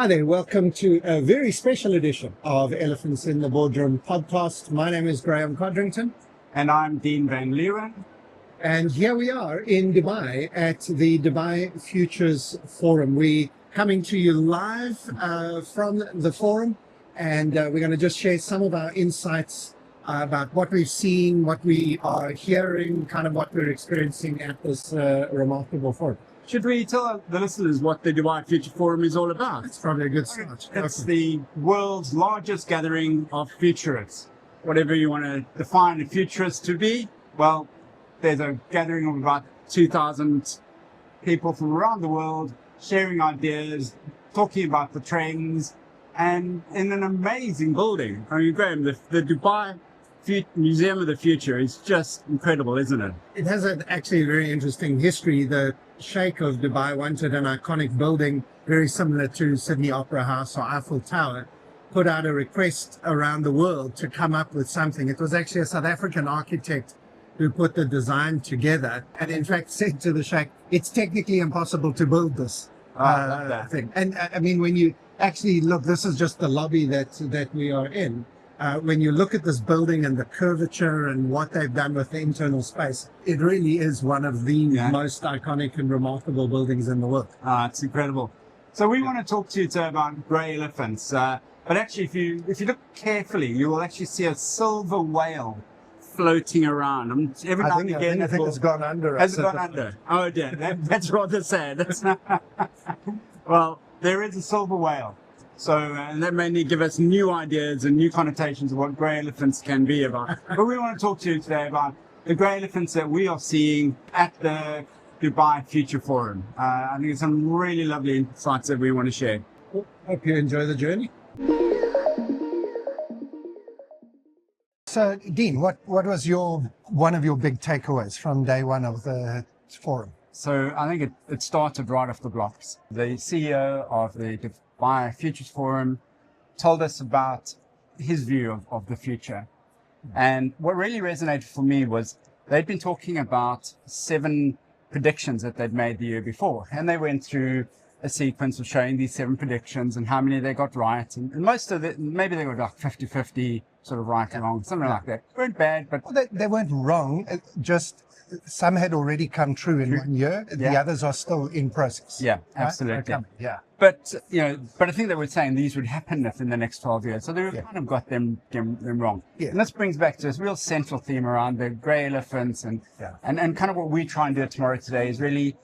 Hi there, welcome to a very special edition of Elephants in the Boardroom podcast. My name is Graeme Codrington. And I'm Dean van Leeuwen. And here we are in Dubai at the Dubai Futures Forum. We're coming to you live from the forum, and we're going to just share some of our insights about what we've seen, what we are hearing, kind of what we're experiencing at this remarkable forum. Should we tell the listeners what the Dubai Future Forum is all about? It's probably a good start. It's the world's largest gathering of futurists. Whatever you want to define a futurist to be, well, there's a gathering of about 2,000 people from around the world sharing ideas, talking about the trends, and in an amazing building. I mean, Graeme, the Dubai Museum of the Future is just incredible, isn't it? It has actually a very interesting history. The Sheikh of Dubai wanted an iconic building very similar to Sydney Opera House or Eiffel Tower, put out a request around the world to come up with something. It was actually a South African architect who put the design together and in fact said to the Sheikh, it's technically impossible to build this I love that thing. And I mean, when you actually look, this is just the lobby that we are in. When you look at this building and the curvature and what they've done with the internal space, it really is one of the most iconic and remarkable buildings in the world. It's incredible. So we want to talk to you today about grey elephants. But actually, if you look carefully, you will actually see a silver whale floating around. Every now and again, I think it's gone under. Has it gone under? Oh dear, that's rather sad. Well, there is a silver whale. So, and that may give us new ideas and new connotations of what grey elephants can be about. But we want to talk to you today about the grey elephants that we are seeing at the Dubai Future Forum. I think it's some really lovely insights that we want to share. Hope you enjoy the journey. So, Dean, what was one of your big takeaways from day one of the forum? So, I think it started right off the blocks. The CEO of the Dubai Futures Forum told us about his view of the future. And what really resonated for me was they'd been talking about 7 predictions that they'd made the year before. And they went through a sequence of showing these 7 predictions and how many they got right. And most of it, maybe they got like 50-50 sort of right and wrong, something like that. Weren't bad, but... Well, they weren't wrong, just some had already come true in 1 year. The others are still in process. Yeah, absolutely. Right? Yeah. But, but I think they were saying these would happen within the next 12 years. So they kind of got them wrong. Yeah. And this brings back to this real central theme around the grey elephants and kind of what we try and do at Tomorrow Today is really,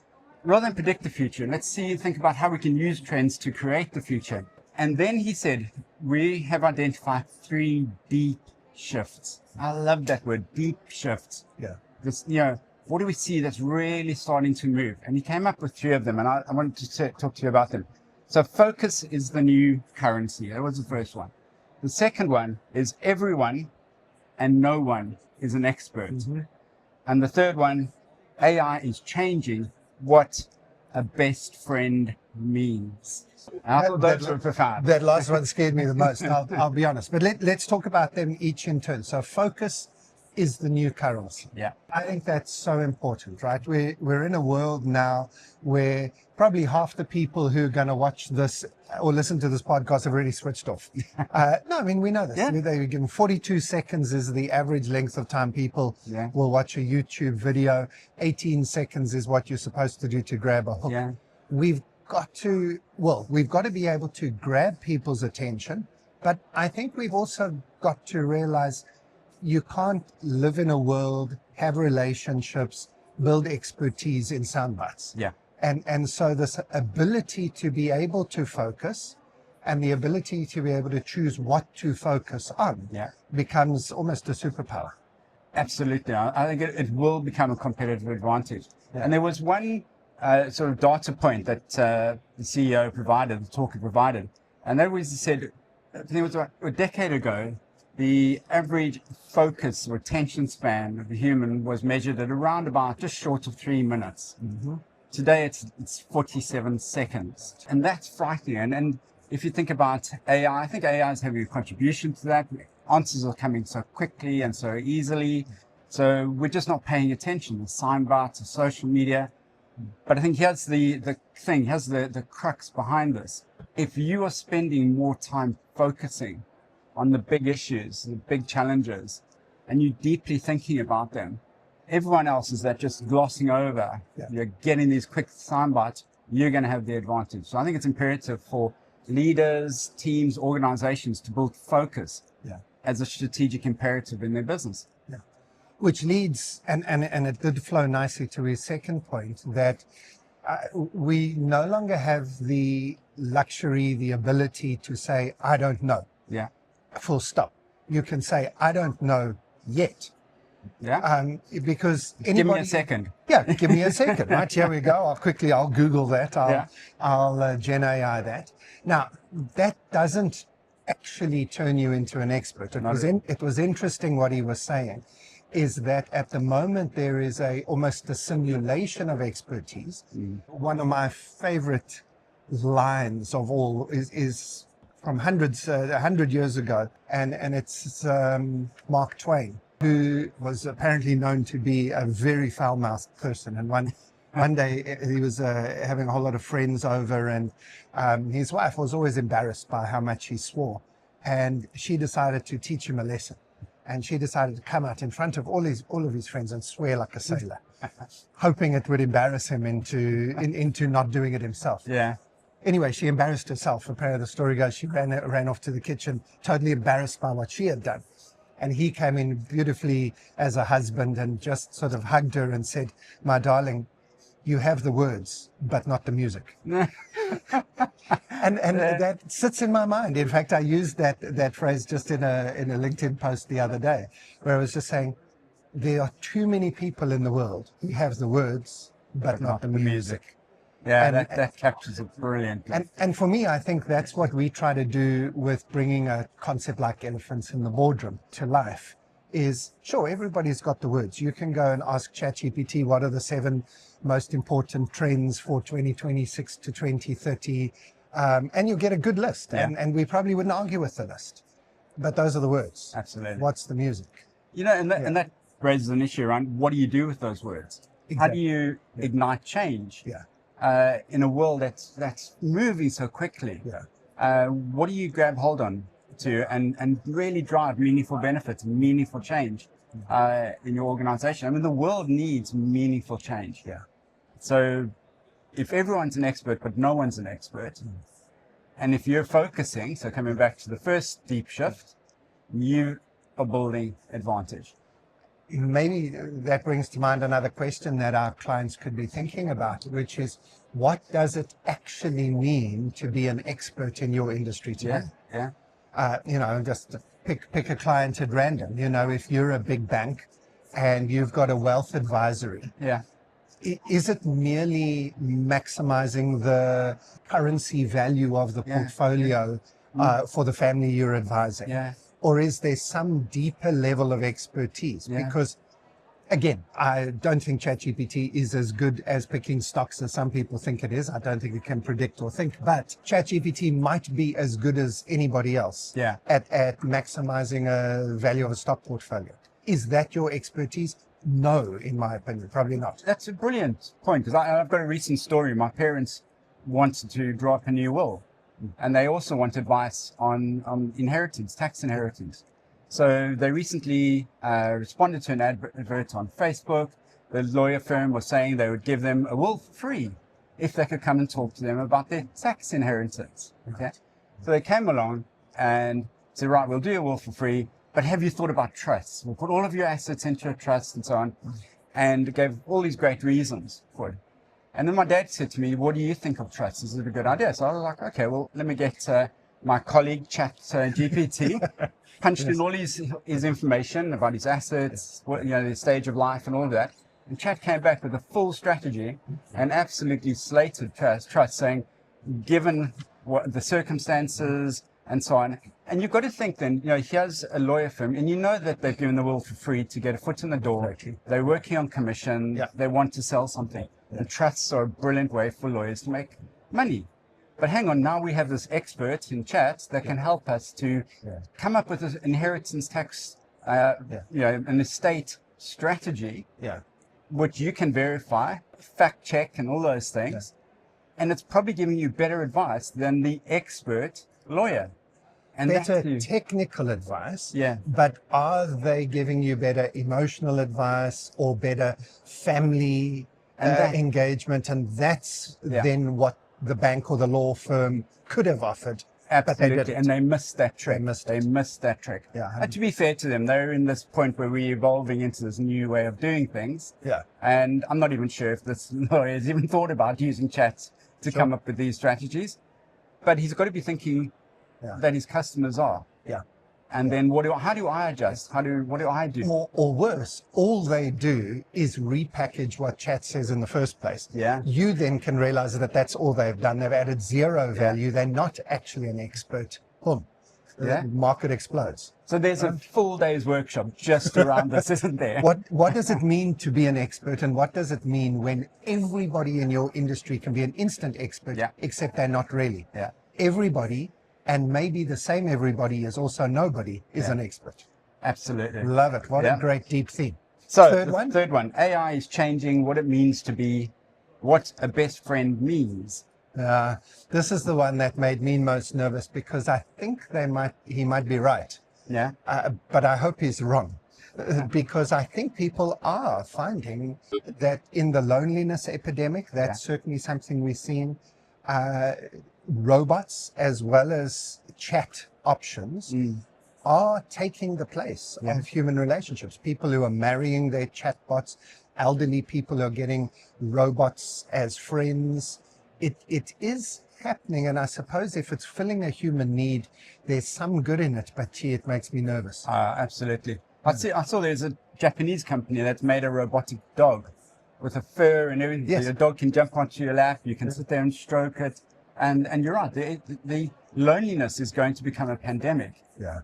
rather than predict the future, let's think about how we can use trends to create the future. And then he said, we have identified 3 deep shifts. I love that word, deep shifts. Yeah. This, what do we see that's really starting to move? And he came up with 3 of them, and I wanted to talk to you about them. So focus is the new currency. That was the first one. The second one is everyone and no one is an expert. Mm-hmm. And the third one, AI is changing what a best friend means. I thought those were profound. That last one scared me the most, I'll be honest. But let's talk about them each in turn. So focus is the new currency. Yeah. I think that's so important, right? We're in a world now where probably half the people who are going to watch this or listen to this podcast have already switched off. No, I mean, we know this. Yeah. They're given 42 seconds is the average length of time people will watch a YouTube video. 18 seconds is what you're supposed to do to grab a hook. Yeah. We've got to be able to grab people's attention, but I think we've also got to realize you can't live in a world, have relationships, build expertise in sound bites. Yeah. And so this ability to be able to focus and the ability to be able to choose what to focus on becomes almost a superpower. Absolutely. I think it will become a competitive advantage. Yeah. And there was one sort of data point that the CEO provided, the talker provided, and that was, he said, I think it was about a decade ago, the average focus or attention span of the human was measured at around about just short of 3 minutes. Mm-hmm. Today it's 47 seconds. And that's frightening. And if you think about AI, I think AI is having a contribution to that. Answers are coming so quickly and so easily. So we're just not paying attention. The sign bites, the social media. But I think here's the thing, here's the crux behind this. if you are spending more time focusing on the big issues, the big challenges, and you're deeply thinking about them, everyone else is that just glossing over. Yeah. You're getting these quick sound bites, you're going to have the advantage. So I think it's imperative for leaders, teams, organizations to build focus as a strategic imperative in their business. Yeah. Which leads, and it did flow nicely to his second point, that we no longer have the luxury, the ability to say, I don't know. Yeah. Full stop. You can say, I don't know yet. Yeah. Because anybody, give me a second. Yeah, give me a second. Right, here we go. I'll Google that. I'll Gen AI that. Now, that doesn't actually turn you into an expert. It was interesting what he was saying, is that at the moment there is almost a simulation of expertise. One of my favorite lines of all is from 100 years ago, and it's Mark Twain, who was apparently known to be a very foul-mouthed person. And one day he was having a whole lot of friends over, and his wife was always embarrassed by how much he swore. And she decided to teach him a lesson. And she decided to come out in front of all of his friends and swear like a sailor, hoping it would embarrass him into not doing it himself. Yeah. Anyway, she embarrassed herself. Apparently, the story goes, she ran off to the kitchen, totally embarrassed by what she had done. And he came in beautifully as a husband and just sort of hugged her and said, my darling, you have the words, but not the music. and that sits in my mind. In fact, I used that phrase just in a LinkedIn post the other day, where I was just saying, there are too many people in the world who have the words, but not the music. Yeah, that captures it brilliantly. And for me, I think that's what we try to do with bringing a concept like elephants in the boardroom to life. Is sure, everybody's got the words. You can go and ask ChatGPT what are the 7 most important trends for 2026 to 2030, and you'll get a good list. Yeah. And we probably wouldn't argue with the list. But those are the words. Absolutely. What's the music? You know, and that raises an issue around what do you do with those words? Exactly. How do you ignite change? Yeah. In a world that's moving so quickly? Yeah. What do you grab hold on to and really drive meaningful benefits, meaningful change in your organization? I mean, the world needs meaningful change. Yeah. So if everyone's an expert, but no one's an expert, and if you're focusing, so coming back to the first deep shift, you are building advantage. Maybe that brings to mind another question that our clients could be thinking about, which is, what does it actually mean to be an expert in your industry today? Yeah. Just pick a client at random. If you're a big bank and you've got a wealth advisory, is it merely maximizing the currency value of the portfolio for the family you're advising? Yeah. Or is there some deeper level of expertise? Yeah. Because, again, I don't think ChatGPT is as good as picking stocks as some people think it is. I don't think it can predict or think, but ChatGPT might be as good as anybody else at maximizing a value of a stock portfolio. Is that your expertise? No, in my opinion, probably not. That's a brilliant point, because I've got a recent story. My parents wanted to draw up a new will, and they also want advice on inheritance, tax inheritance. So they recently responded to an advert on Facebook. The lawyer firm was saying they would give them a will for free if they could come and talk to them about their tax inheritance. Okay, so they came along and said, right, we'll do a will for free, but have you thought about trusts? We'll put all of your assets into a trust and so on, and gave all these great reasons for it. And then my dad said to me, what do you think of trusts? Is it a good idea? So I was like, okay, well, let me get my colleague GPT, punched in all his information about his assets, the stage of life and all of that. And Chat came back with a full strategy and absolutely slated trust, saying, given what the circumstances and so on. And you've got to think then, here's a lawyer firm, and you know that they've given the will for free to get a foot in the door. They're working on commission. They want to sell something. And trusts are a brilliant way for lawyers to make money. But hang on, now we have this expert in Chat that can help us to come up with an inheritance tax, an estate strategy, which you can verify, fact check, and all those things. and it's probably giving you better advice than the expert lawyer. And better technical advice, yeah. But are they giving you better emotional advice or better family engagement? And that's then what the bank or the law firm could have offered. Absolutely, and they missed that trick. They missed that trick. Yeah, but to be fair to them, they're in this point where we're evolving into this new way of doing things. Yeah. And I'm not even sure if this lawyer has even thought about using chats to come up with these strategies. But he's got to be thinking that his customers are. Yeah. And then how do I adjust? What do I do? Or worse, all they do is repackage what chat says in the first place. Yeah. You then can realize that that's all they've done. They've added zero value. They're not actually an expert. Boom. The market explodes. So there's a full day's workshop just around this, isn't there? What does it mean to be an expert, and what does it mean when everybody in your industry can be an instant expert, except they're not really? Yeah. Everybody, and maybe the same everybody is also nobody, is an expert. Absolutely. Love it. What a great deep theme. So third one, AI is changing what it means to be, what a best friend means. This is the one that made me most nervous, because I think he might be right. Yeah. But I hope he's wrong, because I think people are finding that in the loneliness epidemic, that's certainly something we've seen. Robots as well as chat options are taking the place of human relationships. People who are marrying their chatbots, elderly people who are getting robots as friends. It is happening, and I suppose if it's filling a human need, there's some good in it, but gee, it makes me nervous. Absolutely. I saw there's a Japanese company that's made a robotic dog with a fur and everything. Yes. So your dog can jump onto your lap, you can sit there and stroke it. And you're right, the loneliness is going to become a pandemic. Yeah.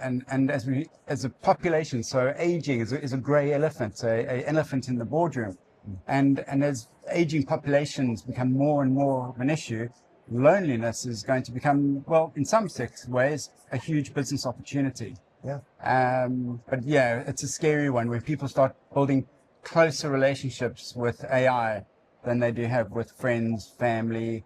And as a population, so aging is a grey elephant, a elephant in the boardroom. And as aging populations become more and more of an issue, loneliness is going to become, well, in some ways, a huge business opportunity. Yeah. But yeah, it's a scary one where people start building closer relationships with AI than they do have with friends, family.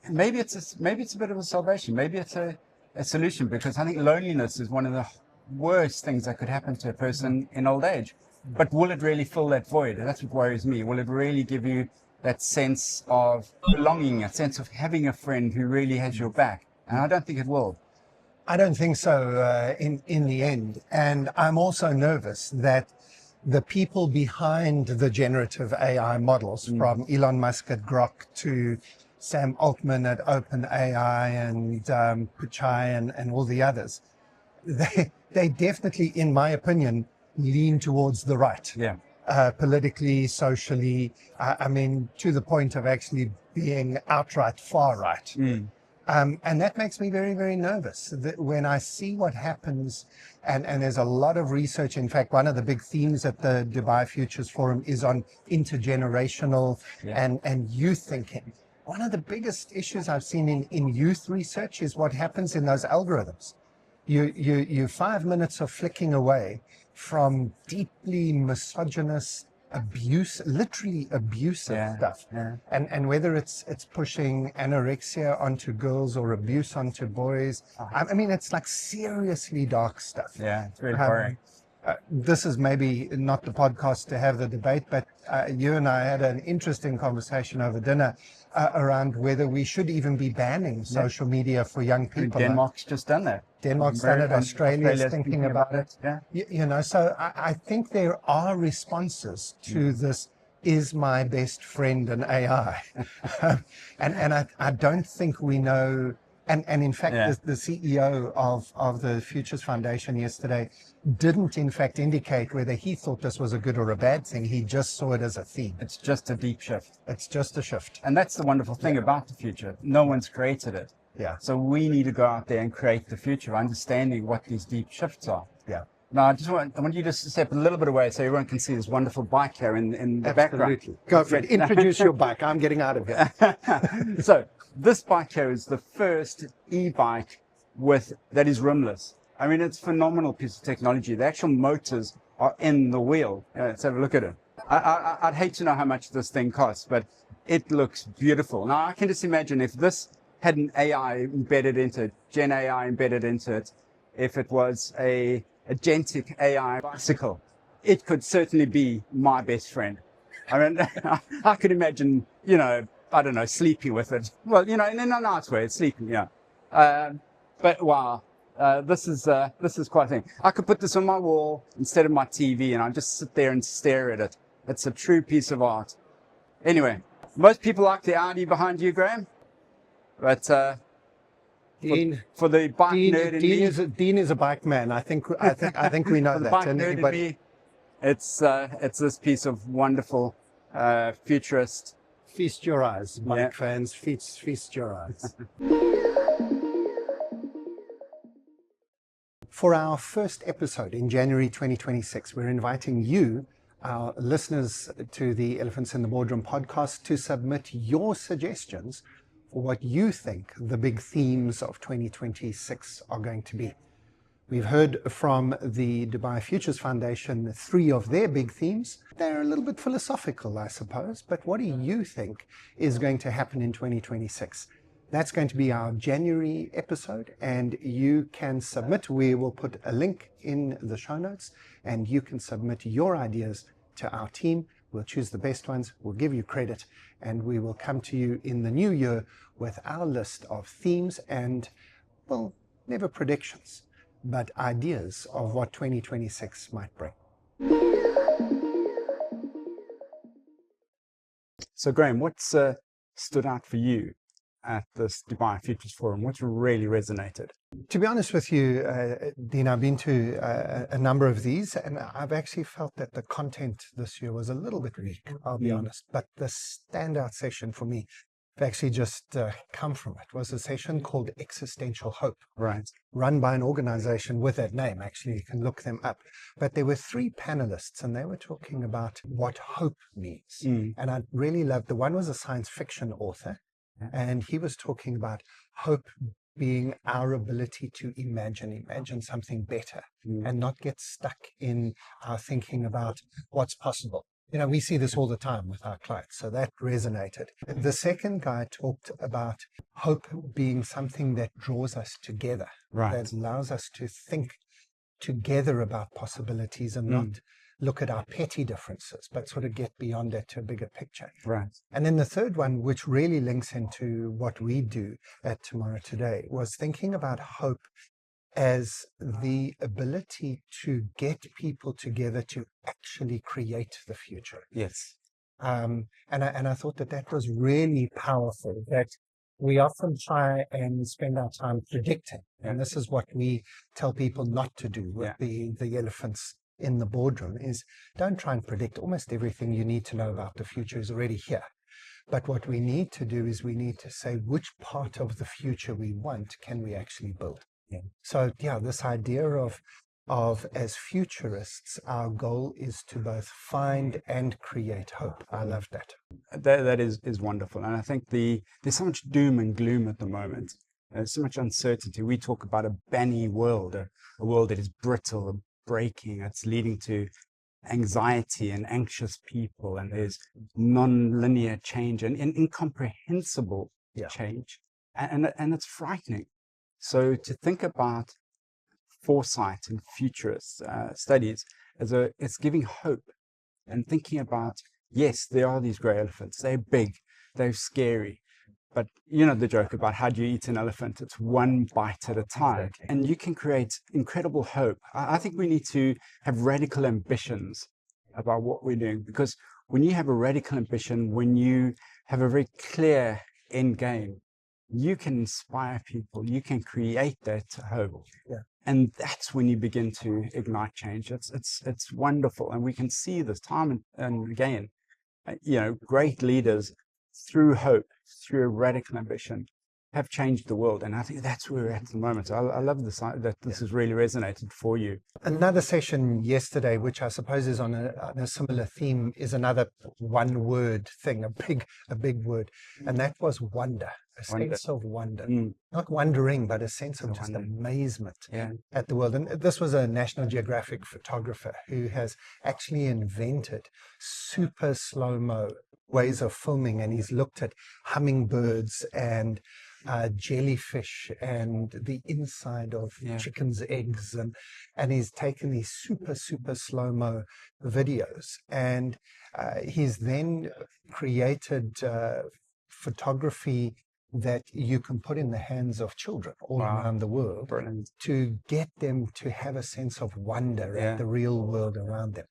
Maybe it's a bit of a salvation. Maybe it's a solution, because I think loneliness is one of the worst things that could happen to a person in old age. But will it really fill that void? That's what worries me. Will it really give you that sense of belonging, a sense of having a friend who really has your back? And I don't think it will. I don't think so in the end. And I'm also nervous that the people behind the generative AI models, from Elon Musk at Grok to Sam Altman at OpenAI and Pichai and all the others, they definitely, in my opinion, lean towards the right. Yeah. Politically, socially, I mean, to the point of actually being outright far right. And that makes me very, very nervous when I see what happens. And there's a lot of research. In fact, one of the big themes at the Dubai Futures Forum is on intergenerational and youth thinking. One of the biggest issues I've seen in youth research is what happens in those algorithms. You 5 minutes of flicking away from deeply misogynist, literally abusive stuff. Yeah. And whether it's pushing anorexia onto girls or abuse onto boys. I mean, it's like seriously dark stuff. Yeah, it's really worrying. This is maybe not the podcast to have the debate, but you and I had an interesting conversation over dinner around whether we should even be banning social media for young people. Denmark's just done that. Denmark's done it. Australia's thinking about it. Yeah. You know, so I think there are responses to this. Is my best friend an AI? and I don't think we know. And in fact, the CEO of the Futures Foundation yesterday didn't in fact indicate whether he thought this was a good or a bad thing. He just saw it as a theme. It's just a deep shift. It's just a shift. And that's the wonderful thing about the future. No one's created it. Yeah. So we need to go out there and create the future, understanding what these deep shifts are. Yeah. Now, I want you just to step a little bit away so everyone can see this wonderful bike here in the background. Go for it. Introduce your bike. I'm getting out of here. So this bike here is the first e-bike that is rimless. I mean, it's a phenomenal piece of technology. The actual motors are in the wheel. Let's have a look at it. I'd hate to know how much this thing costs, but It looks beautiful. Now, I can just imagine if this had an AI embedded into it, Gen AI embedded into it, if it was a agentic AI bicycle, it could certainly be my best friend. I mean, I could imagine, I don't know, sleeping with it. Well, in a nice way, it's sleeping, yeah. But wow, this is quite a thing. I could put this on my wall instead of my TV, and I just sit there and stare at it. It's a true piece of art. Anyway, most people like the Audi behind you, Graeme, but Dean, for the bike nerd in me, Dean is a bike man. I think we know for the that. bike nerd in me, it's this piece of wonderful futurist. Feast your eyes, bike fans. Feast your eyes. For our first episode in January 2026, we're inviting you, our listeners to the Elephants in the Boardroom podcast, to submit your suggestions for what you think the big themes of 2026 are going to be. We've heard from the Dubai Futures Foundation 3 of their big themes. They're a little bit philosophical, I suppose, but what do you think is going to happen in 2026? That's going to be our January episode, and you can submit. We will put a link in the show notes, and you can submit your ideas to our team. We'll choose the best ones, we'll give you credit, and we will come to you in the new year with our list of themes and, well, never predictions, but ideas of what 2026 might bring. So, Graeme, what's stood out for you at this Dubai Futures Forum? What's really resonated? To be honest with you, Dean, I've been to a number of these, and I've actually felt that the content this year was a little bit weak, I'll be honest. But the standout session for me, actually just come from it, was a session called Existential Hope. Right. Run by an organization with that name. Actually, you can look them up. But there were 3 panelists, and they were talking about what hope means. And I really loved, the one was a science fiction author, and he was talking about hope being our ability to imagine something better and not get stuck in our thinking about what's possible. We see this all the time with our clients, so that resonated. The second guy talked about hope being something that draws us together, that allows us to think together about possibilities and not look at our petty differences, but sort of get beyond it to a bigger picture. Right. And then the third one, which really links into what we do at Tomorrow Today, was thinking about hope as the ability to get people together to actually create the future. Yes. And I thought that was really powerful, that we often try and spend our time predicting. And this is what we tell people not to do with the elephants in the boardroom, is don't try and predict. Almost everything you need to know about the future is already here. But what we need to do is we need to say which part of the future we want can we actually build. So this idea of as futurists, our goal is to both find and create hope. I love that. That is wonderful. And I think there's so much doom and gloom at the moment. There's so much uncertainty. We talk about a banny world, a world that is brittle, breaking. It's leading to anxiety and anxious people. And there's non-linear change and incomprehensible change. And it's frightening. So to think about foresight and futurist studies it's giving hope and thinking about, yes, there are these grey elephants. They're big, they're scary. But the joke about how do you eat an elephant? It's one bite at a time. Exactly. And you can create incredible hope. I think we need to have radical ambitions about what we're doing, because when you have a radical ambition, when you have a very clear end game, you can inspire people, you can create that hope. And that's when you begin to ignite change. It's wonderful. And we can see this time and again, great leaders through hope, through a radical ambition, have changed the world. And I think that's where we're at the moment. I love this, that this has really resonated for you. Another session yesterday, which I suppose is on a similar theme, is another one-word thing, a big word, and that was wonder. Sense of wonder. Not wondering, but a sense of just amazement at the world. And this was a National Geographic photographer who has actually invented super slow-mo ways of filming, and he's looked at hummingbirds and jellyfish and the inside of chickens' eggs, and he's taken these super slow-mo videos, and he's then created photography that you can put in the hands of children all around the world. Brilliant. To get them to have a sense of wonder at the real world around them.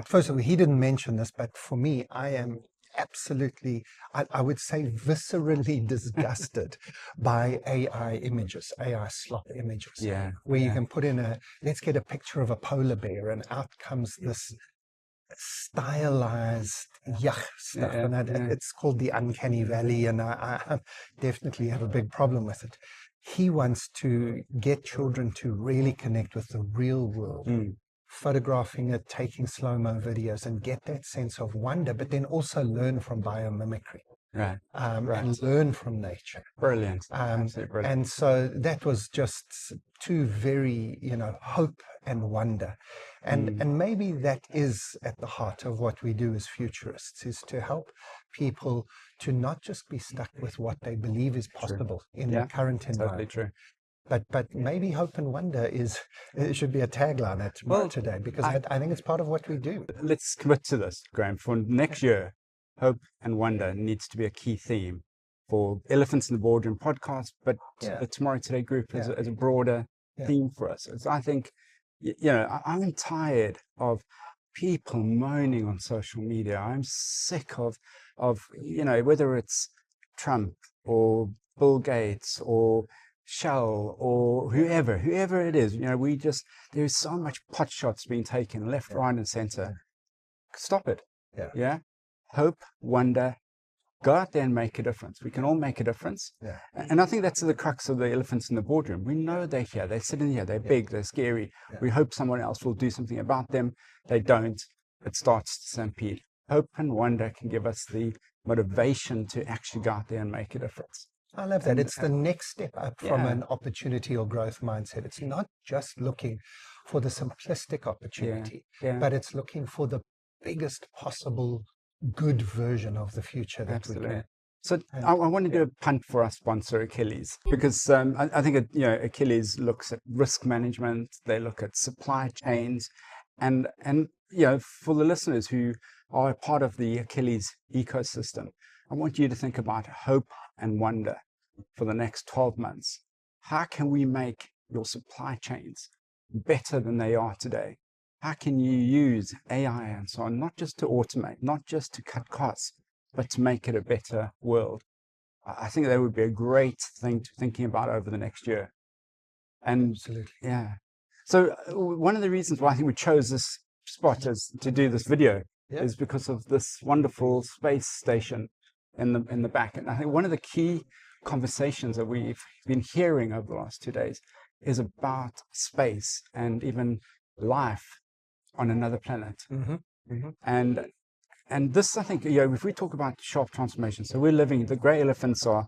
First of all, he didn't mention this, but for me, I am absolutely, I would say, viscerally disgusted by AI images, AI slop images, where you can put in let's get a picture of a polar bear, and out comes this stylized stuff, and it's called the uncanny valley, and I definitely have a big problem with it. He wants to get children to really connect with the real world, photographing it, taking slow-mo videos, and get that sense of wonder, but then also learn from biomimicry. And learn from nature. Brilliant. Absolutely brilliant. And so that was just two very, hope and wonder. And maybe that is at the heart of what we do as futurists, is to help people to not just be stuck with what they believe is possible in the current environment. Totally true. But maybe hope and wonder it should be a tagline at Tomorrow Today, because I think it's part of what we do. Let's commit to this, Graeme. For next year, hope and wonder needs to be a key theme for Elephants in the Boardroom podcast, but the Tomorrow Today group as a broader theme for us. As I think, I'm tired of people moaning on social media. I'm sick of whether it's Trump or Bill Gates or Shell or whoever it is, there's so much pot shots being taken left, right, and center. Stop it. Hope, wonder, go out there and make a difference. We can all make a difference. And I think that's the crux of the elephants in the boardroom. We know they're here, they're sitting here, they're big, they're scary. We hope someone else will do something about them. They don't. It starts to stampede. Hope and wonder can give us the motivation to actually go out there and make a difference. I love that. It's the next step up from an opportunity or growth mindset. It's not just looking for the simplistic opportunity, but it's looking for the biggest possible good version of the future that we can. So I want to do a punt for our sponsor, Achilles, because I think Achilles looks at risk management. They look at supply chains, and for the listeners who are a part of the Achilles ecosystem, I want you to think about hope and wonder for the next 12 months. How can we make your supply chains better than they are today? How can you use AI and so on, not just to automate, not just to cut costs, but to make it a better world? I think that would be a great thing to thinking about over the next year. And so one of the reasons why I think we chose this spot to do this video is because of this wonderful space station in the back. And I think one of the key conversations that we've been hearing over the last 2 days is about space and even life on another planet. And this, I think, if we talk about sharp transformation, so we're living, the grey elephants are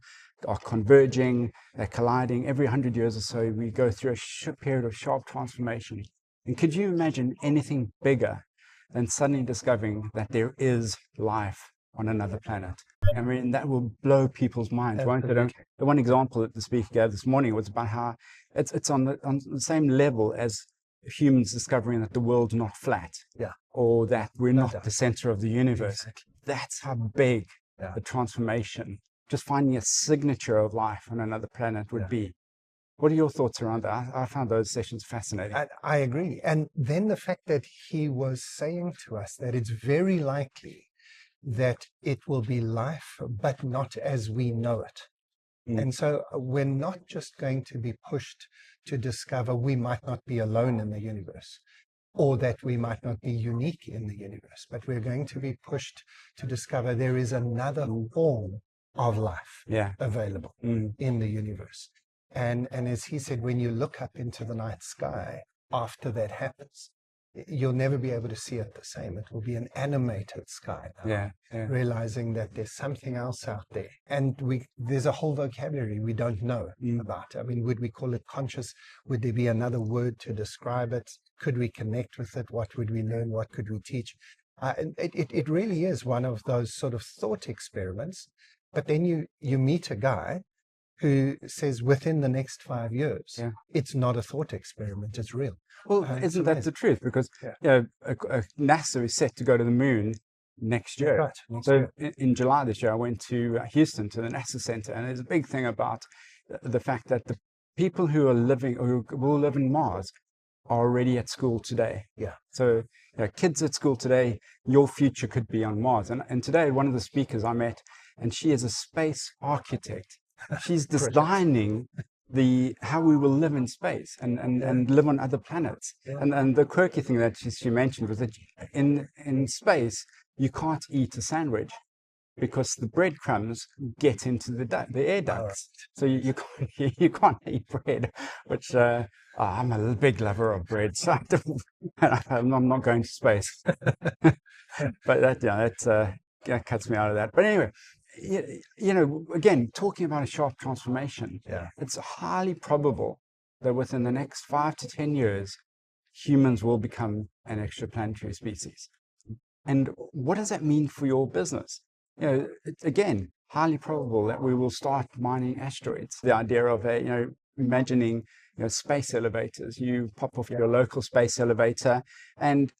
converging, they're colliding. Every 100 years or so, we go through a period of sharp transformation. And could you imagine anything bigger than suddenly discovering that there is life on another planet? I mean, that will blow people's minds, won't it? The one example that the speaker gave this morning was about how it's on the same level as humans discovering that the world's not flat, or that we're not the center of the universe. That's how big the transformation, just finding a signature of life on another planet would be. What are your thoughts around that? I found those sessions fascinating. I agree. And then the fact that he was saying to us that it's very likely that it will be life, but not as we know it. And so we're not just going to be pushed to discover we might not be alone in the universe, or that we might not be unique in the universe, but we're going to be pushed to discover there is another form of life available in the universe. And as he said, when you look up into the night sky after that happens, you'll never be able to see it the same. It will be an animated sky now, realizing that there's something else out there. And there's a whole vocabulary we don't know about. I mean, would we call it conscious? Would there be another word to describe it? Could we connect with it? What would we learn? What could we teach? It really is one of those sort of thought experiments. But then you meet a guy who says within the next 5 years, it's not a thought experiment, it's real. Well, isn't that the truth? Because NASA is set to go to the moon next year. Right. So in July this year, I went to Houston to the NASA Center, and there's a big thing about the fact that the people who will live in Mars are already at school today. Yeah. So kids at school today, your future could be on Mars. And today, one of the speakers I met, and she is a space architect. She's designing how we will live in space and live on other planets. And the quirky thing that she mentioned was that in space, you can't eat a sandwich because the breadcrumbs get into the air ducts. So you can't eat bread, which I'm a big lover of bread, so I'm not going to space. But that cuts me out of that. But anyway, again, talking about a sharp transformation, it's highly probable that within the next 5 to 10 years, humans will become an extraplanetary species. And what does that mean for your business? Again, highly probable that we will start mining asteroids. The idea of imagining space elevators. You pop off your local space elevator, and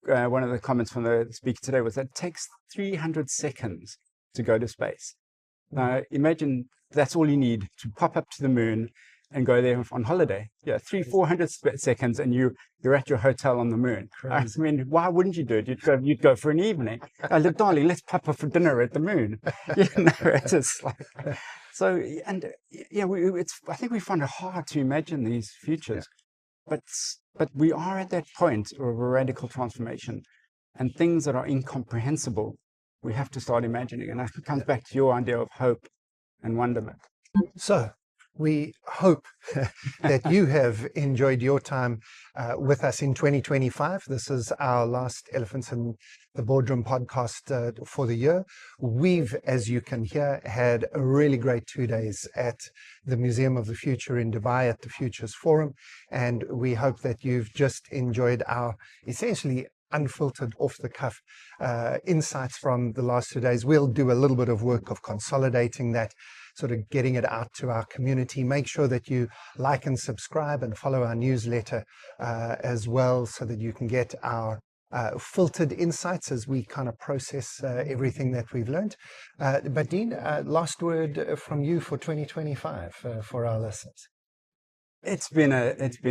one of the comments from the speaker today was that it takes 300 seconds to go to space. Now, imagine that's all you need to pop up to the moon and go there on holiday. 400 seconds, and you're at your hotel on the moon. I mean, why wouldn't you do it? You'd go for an evening. Darling, let's pop up for dinner at the moon. It's just like so. And I think we find it hard to imagine these futures, but we are at that point of a radical transformation, and things that are incomprehensible, we have to start imagining. And that comes back to your idea of hope and wonderment. So we hope that you have enjoyed your time with us in 2025. This is our last Elephants in the Boardroom podcast for the year. We've, as you can hear, had a really great 2 days at the Museum of the Future in Dubai at the Futures Forum. And we hope that you've just enjoyed our essentially unfiltered, off-the-cuff insights from the last 2 days. We'll do a little bit of work of consolidating that, sort of getting it out to our community. Make sure that you like and subscribe and follow our newsletter as well, so that you can get our filtered insights as we kind of process everything that we've learned. But Dean, last word from you for 2025 for our listeners. It's been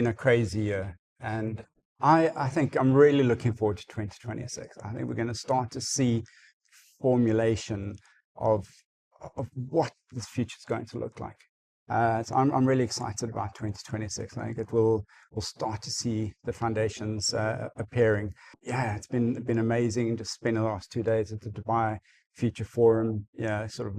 a crazy year, and I think I'm really looking forward to 2026. I think we're going to start to see formulation of what this future is going to look like. So I'm really excited about 2026. I think we'll start to see the foundations appearing. It's been amazing to spend the last 2 days at the Dubai Future Forum, sort of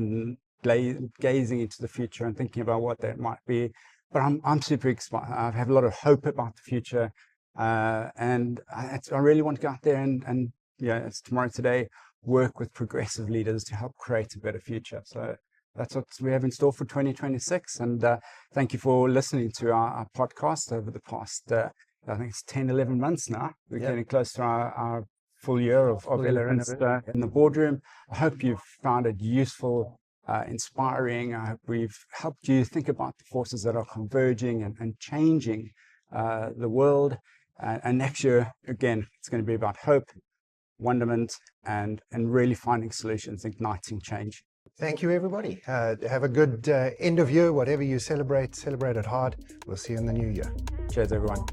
gazing into the future and thinking about what that might be. But I'm super excited. I have a lot of hope about the future. And I really want to go out there and it's Tomorrow Today, work with progressive leaders to help create a better future. So that's what we have in store for 2026. And thank you for listening to our podcast over the past, I think it's 10, 11 months now. We're getting close to our full year of Elephants in the Boardroom. I hope you've found it useful, inspiring. I hope we've helped you think about the forces that are converging and changing the world. And next year, again, it's going to be about hope, wonderment, and really finding solutions, igniting change. Thank you, everybody. Have a good end of year. Whatever you celebrate it hard. We'll see you in the new year. Cheers, everyone.